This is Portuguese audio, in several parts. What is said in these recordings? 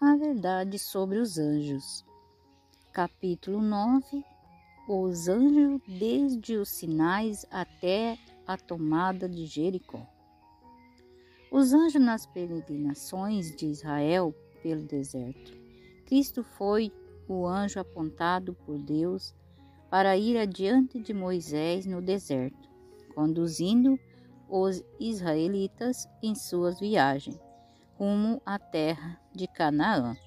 a verdade sobre os anjos. Capítulo 9. Os anjos desde os sinais até a tomada de Jericó. Os anjos nas peregrinações de Israel pelo deserto. Cristo foi o anjo apontado por Deus para ir adiante de Moisés no deserto, conduzindo os israelitas em suas viagens rumo à terra de Canaã.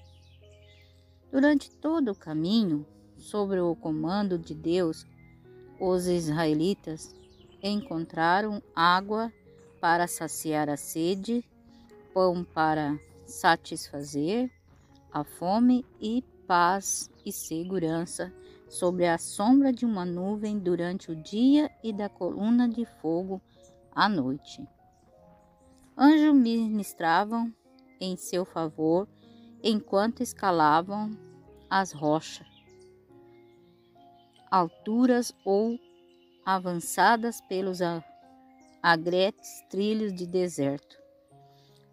Durante todo o caminho, sob o comando de Deus, os israelitas encontraram água para saciar a sede, pão para satisfazer a fome e paz e segurança sobre a sombra de uma nuvem durante o dia e da coluna de fogo à noite. Anjos ministravam em seu favor enquanto escalavam as rochas, alturas ou avançadas pelos agrestes trilhos de deserto.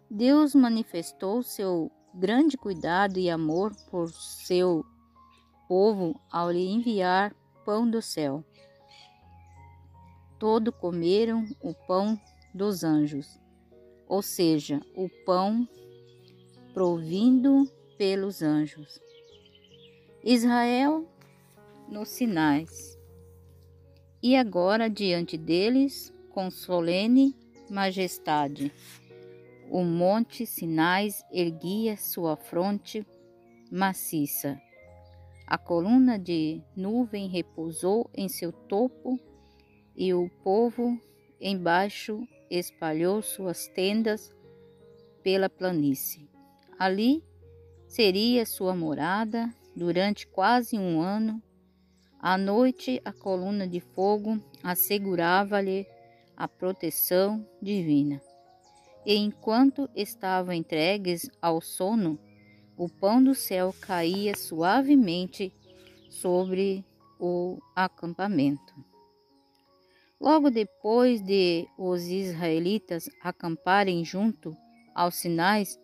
Deus manifestou seu grande cuidado e amor por seu povo ao lhe enviar pão do céu. Todos comeram o pão dos anjos, ou seja, o pão provindo pelos anjos. Israel nos sinais. E agora diante deles, com solene majestade, o monte Sinais erguia sua fronte maciça. A coluna de nuvem repousou em seu topo e o povo embaixo espalhou suas tendas pela planície. Ali seria sua morada durante quase um ano. À noite, a coluna de fogo assegurava-lhe a proteção divina. E enquanto estavam entregues ao sono, o pão do céu caía suavemente sobre o acampamento. Logo depois de os israelitas acamparem junto aos sinais,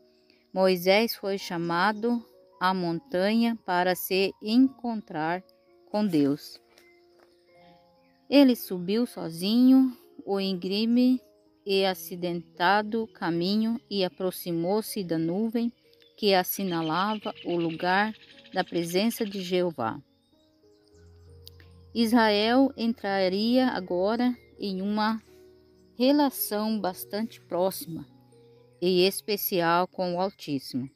Moisés foi chamado à montanha para se encontrar com Deus. Ele subiu sozinho o íngreme e acidentado caminho e aproximou-se da nuvem que assinalava o lugar da presença de Jeová. Israel entraria agora em uma relação bastante próxima e especial com o Altíssimo.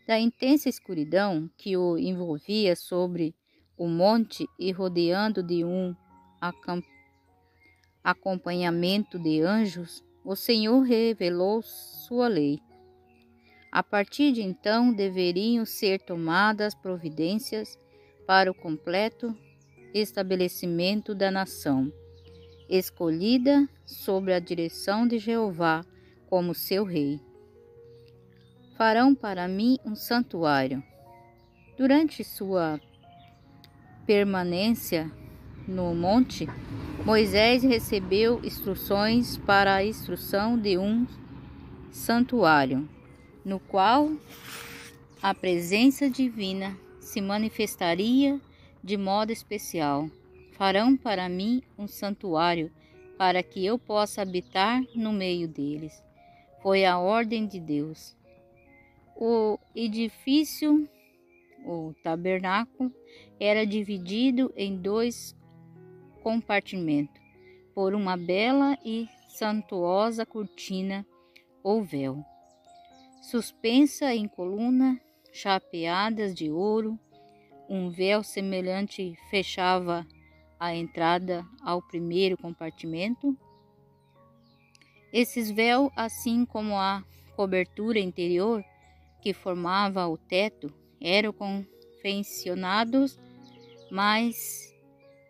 Da intensa escuridão que o envolvia sobre o monte e rodeando de um acompanhamento de anjos, o Senhor revelou sua lei. A partir de então deveriam ser tomadas providências para o completo estabelecimento da nação, escolhida sob a direção de Jeová como seu rei. Farão para mim um santuário. Durante sua permanência no monte, Moisés recebeu instruções para a instrução de um santuário, no qual a presença divina se manifestaria de modo especial. Farão para mim um santuário, para que eu possa habitar no meio deles. Foi a ordem de Deus. O edifício, o tabernáculo, era dividido em 2 compartimentos, por uma bela e suntuosa cortina ou véu, suspensa em colunas chapeadas de ouro. Um véu semelhante fechava a entrada ao primeiro compartimento. Esses véus, assim como a cobertura interior que formava o teto, eram confeccionados mais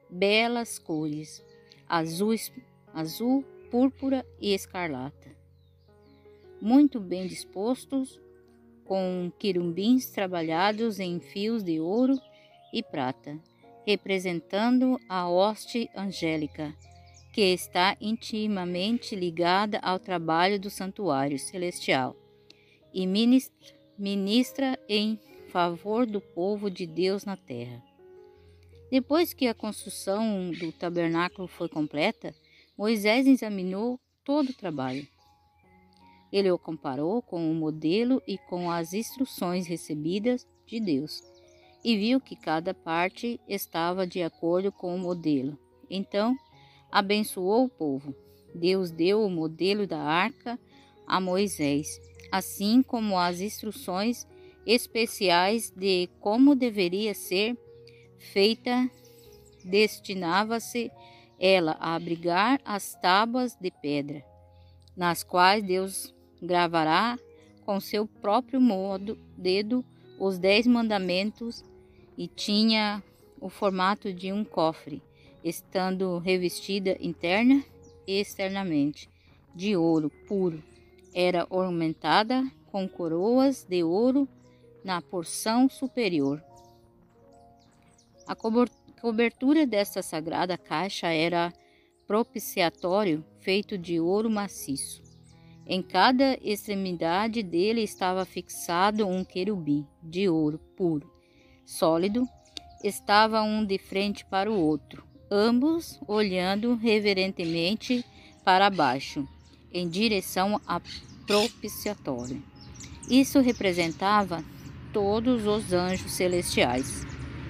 belas cores, azul, púrpura e escarlata, muito bem dispostos, com quirumbins trabalhados em fios de ouro e prata, representando a hoste angélica, que está intimamente ligada ao trabalho do santuário celestial e ministra em favor do povo de Deus na terra. Depois que a construção do tabernáculo foi completa, Moisés examinou todo o trabalho. Ele o comparou com o modelo e com as instruções recebidas de Deus, e viu que cada parte estava de acordo com o modelo. Então, abençoou o povo. Deus deu o modelo da arca a Moisés, assim como as instruções especiais de como deveria ser feita. Destinava-se ela a abrigar as tábuas de pedra, nas quais Deus gravará com seu próprio dedo os 10 mandamentos, e tinha o formato de um cofre, estando revestida interna e externamente de ouro puro. Era ornamentada com coroas de ouro na porção superior. A cobertura desta sagrada caixa era propiciatório feito de ouro maciço. Em cada extremidade dele estava fixado um querubim de ouro puro, sólido. Estava um de frente para o outro, ambos olhando reverentemente para baixo, em direção ao propiciatório. Isso representava todos os anjos celestiais,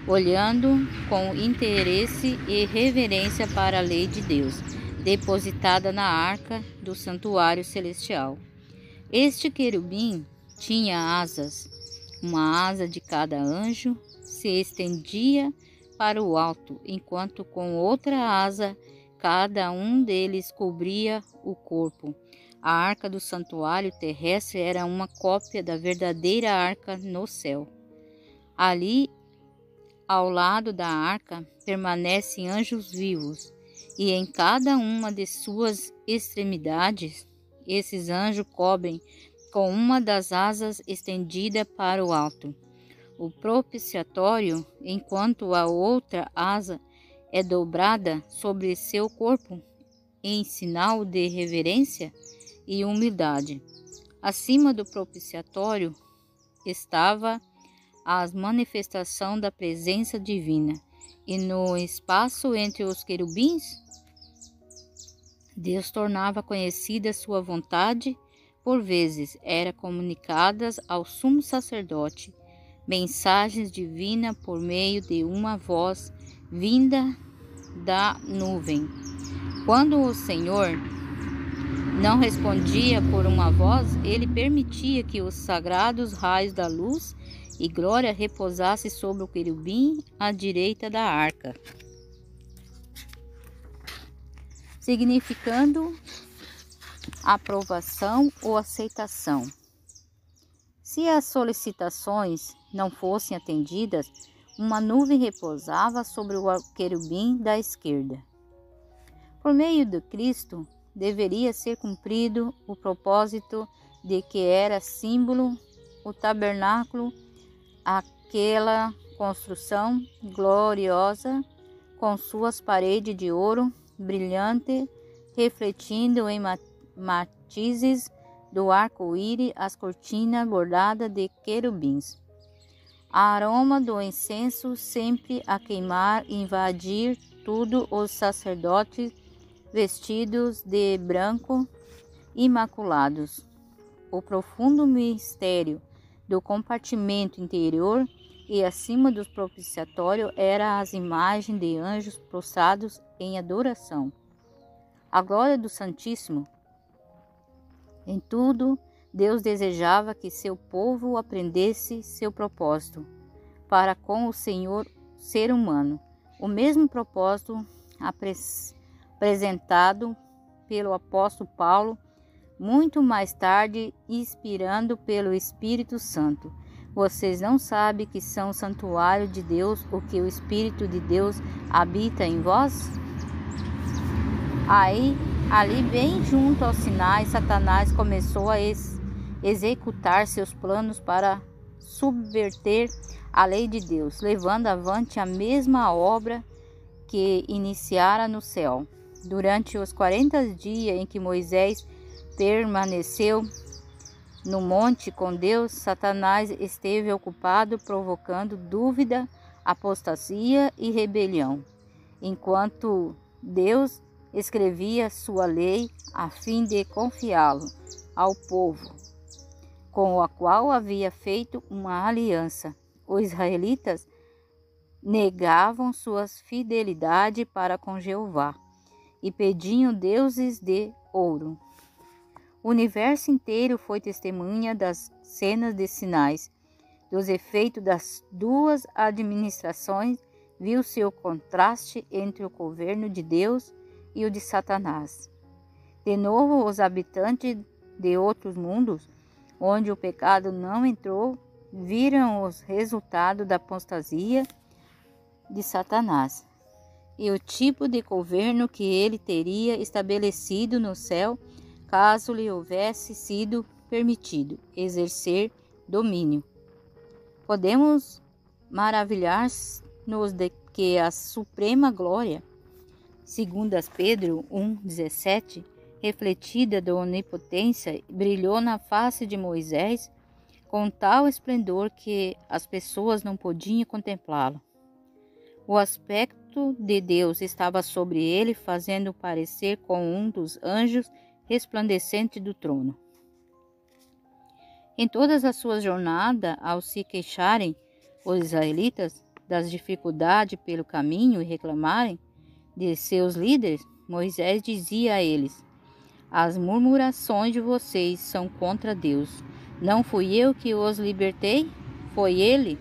olhando com interesse e reverência para a lei de Deus, depositada na arca do santuário celestial. Este querubim tinha asas. Uma asa de cada anjo se estendia para o alto, enquanto com outra asa cada um deles cobria o corpo. A arca do santuário terrestre era uma cópia da verdadeira arca no céu. Ali, ao lado da arca, permanecem anjos vivos, e em cada uma de suas extremidades, esses anjos cobrem com uma das asas estendida para o alto o propiciatório, enquanto a outra asa é dobrada sobre seu corpo, em sinal de reverência e humildade. Acima do propiciatório estava a manifestação da presença divina, e no espaço entre os querubins, Deus tornava conhecida sua vontade. Por vezes era comunicadas ao sumo sacerdote mensagens divinas por meio de uma voz vinda da nuvem. Quando o Senhor não respondia por uma voz, ele permitia que os sagrados raios da luz e glória repousassem sobre o querubim à direita da arca, significando aprovação ou aceitação. Se as solicitações não fossem atendidas, uma nuvem repousava sobre o querubim da esquerda. Por meio de Cristo, deveria ser cumprido o propósito de que era símbolo o tabernáculo, aquela construção gloriosa com suas paredes de ouro brilhante, refletindo em matizes do arco-íris as cortinas bordadas de querubins. O aroma do incenso sempre a queimar e invadir tudo. Os sacerdotes vestidos de branco, imaculados. O profundo mistério do compartimento interior e acima do propiciatório era as imagens de anjos prostrados em adoração. A glória do Santíssimo. Em tudo, Deus desejava que seu povo aprendesse seu propósito para com o Senhor ser humano. O mesmo propósito apresentado pelo apóstolo Paulo, muito mais tarde, inspirado pelo Espírito Santo. Vocês não sabem que são o santuário de Deus, ou que o Espírito de Deus habita em vós? Ali bem junto aos sinais, Satanás começou a executar seus planos para subverter a lei de Deus, levando avante a mesma obra que iniciara no céu. Durante os 40 dias em que Moisés permaneceu No monte com Deus, Satanás esteve ocupado provocando dúvida, apostasia e rebelião, enquanto Deus escrevia sua lei a fim de confiá-lo ao povo, com o qual havia feito uma aliança. Os israelitas negavam sua fidelidade para com Jeová e pediam deuses de ouro. O universo inteiro foi testemunha das cenas de sinais, dos efeitos das duas administrações. Viu-se o contraste entre o governo de Deus e o de Satanás. De novo, os habitantes de outros mundos, onde o pecado não entrou, viram os resultados da apostasia de Satanás e o tipo de governo que ele teria estabelecido no céu caso lhe houvesse sido permitido exercer domínio. Podemos maravilhar-nos de que a suprema glória, segundo Pedro 1,17, refletida da onipotência, brilhou na face de Moisés com tal esplendor que as pessoas não podiam contemplá-lo. O aspecto de Deus estava sobre ele, fazendo parecer com um dos anjos resplandecente do trono. Em todas as suas jornadas, ao se queixarem os israelitas das dificuldades pelo caminho e reclamarem de seus líderes, Moisés dizia a eles: as murmurações de vocês são contra Deus. Não fui eu que os libertei? Foi ele?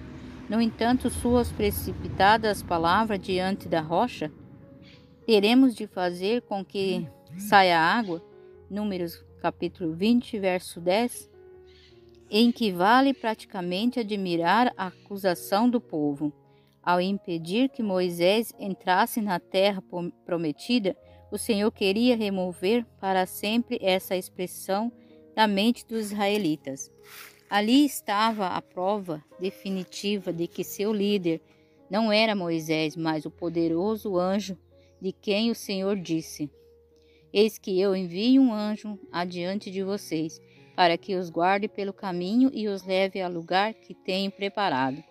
No entanto, suas precipitadas palavras diante da rocha, teremos de fazer com que saia água. Números capítulo 20, verso 10, em que vale praticamente admirar a acusação do povo. Ao impedir que Moisés entrasse na terra prometida, o Senhor queria remover para sempre essa expressão da mente dos israelitas. Ali estava a prova definitiva de que seu líder não era Moisés, mas o poderoso anjo de quem o Senhor disse: eis que eu envio um anjo adiante de vocês, para que os guarde pelo caminho e os leve ao lugar que tenho preparado.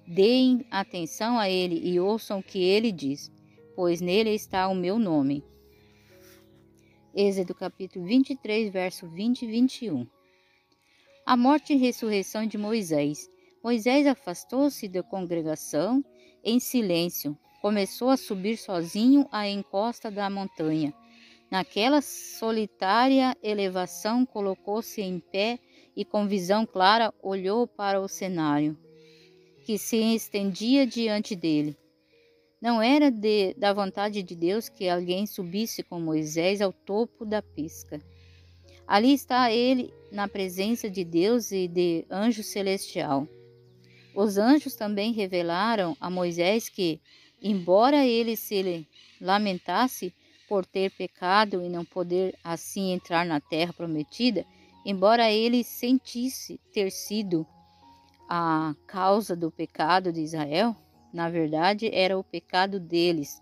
Deem atenção a ele e ouçam o que ele diz, pois nele está o meu nome. Êxodo capítulo 23, verso 20 e 21. A morte e ressurreição de Moisés. Moisés afastou-se da congregação em silêncio. Começou a subir sozinho a encosta da montanha. Naquela solitária elevação, colocou-se em pé e, com visão clara, olhou para o cenário que se estendia diante dele. Não era da vontade de Deus que alguém subisse com Moisés ao topo da pisca. Ali está ele, na presença de Deus e de anjo celestial. Os anjos também revelaram a Moisés que, embora ele se lamentasse por ter pecado e não poder assim entrar na terra prometida, embora ele sentisse ter sido a causa do pecado de Israel, na verdade era o pecado deles,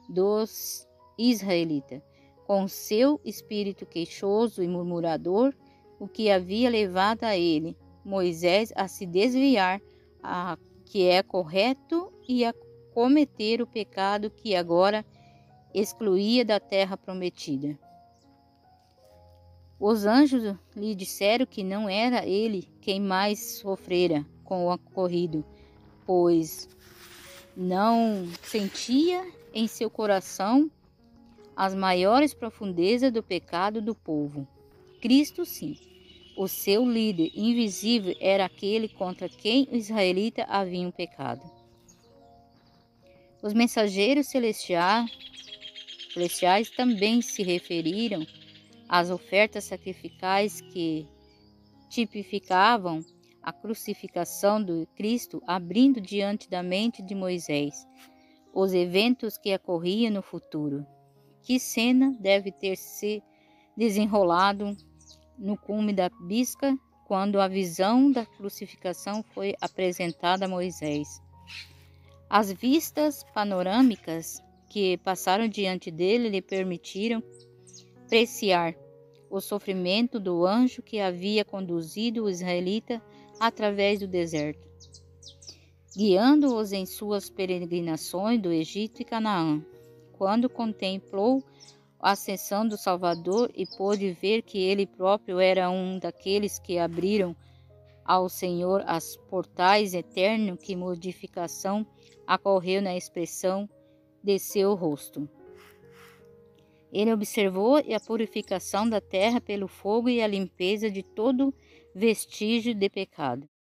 dos israelitas, com seu espírito queixoso e murmurador, o que havia levado a ele, Moisés, a se desviar a que é correto e a cometer o pecado que agora excluía da terra prometida. Os anjos lhe disseram que não era ele quem mais sofrera com o ocorrido, pois não sentia em seu coração as maiores profundezas do pecado do povo. Cristo, sim, o seu líder invisível, era aquele contra quem os israelitas haviam pecado. Os mensageiros celestiais também se referiram às ofertas sacrificais que tipificavam a crucificação de Cristo, abrindo diante da mente de Moisés os eventos que ocorriam no futuro. Que cena deve ter se desenrolado no cume da pisca quando a visão da crucificação foi apresentada a Moisés. As vistas panorâmicas que passaram diante dele lhe permitiram apreciar o sofrimento do anjo que havia conduzido o israelita através do deserto, guiando-os em suas peregrinações do Egito e Canaã. Quando contemplou a ascensão do Salvador e pôde ver que ele próprio era um daqueles que abriram ao Senhor as portais eternos, que modificação ocorreu na expressão de seu rosto. Ele observou a purificação da terra pelo fogo e a limpeza de todo vestígio de pecado.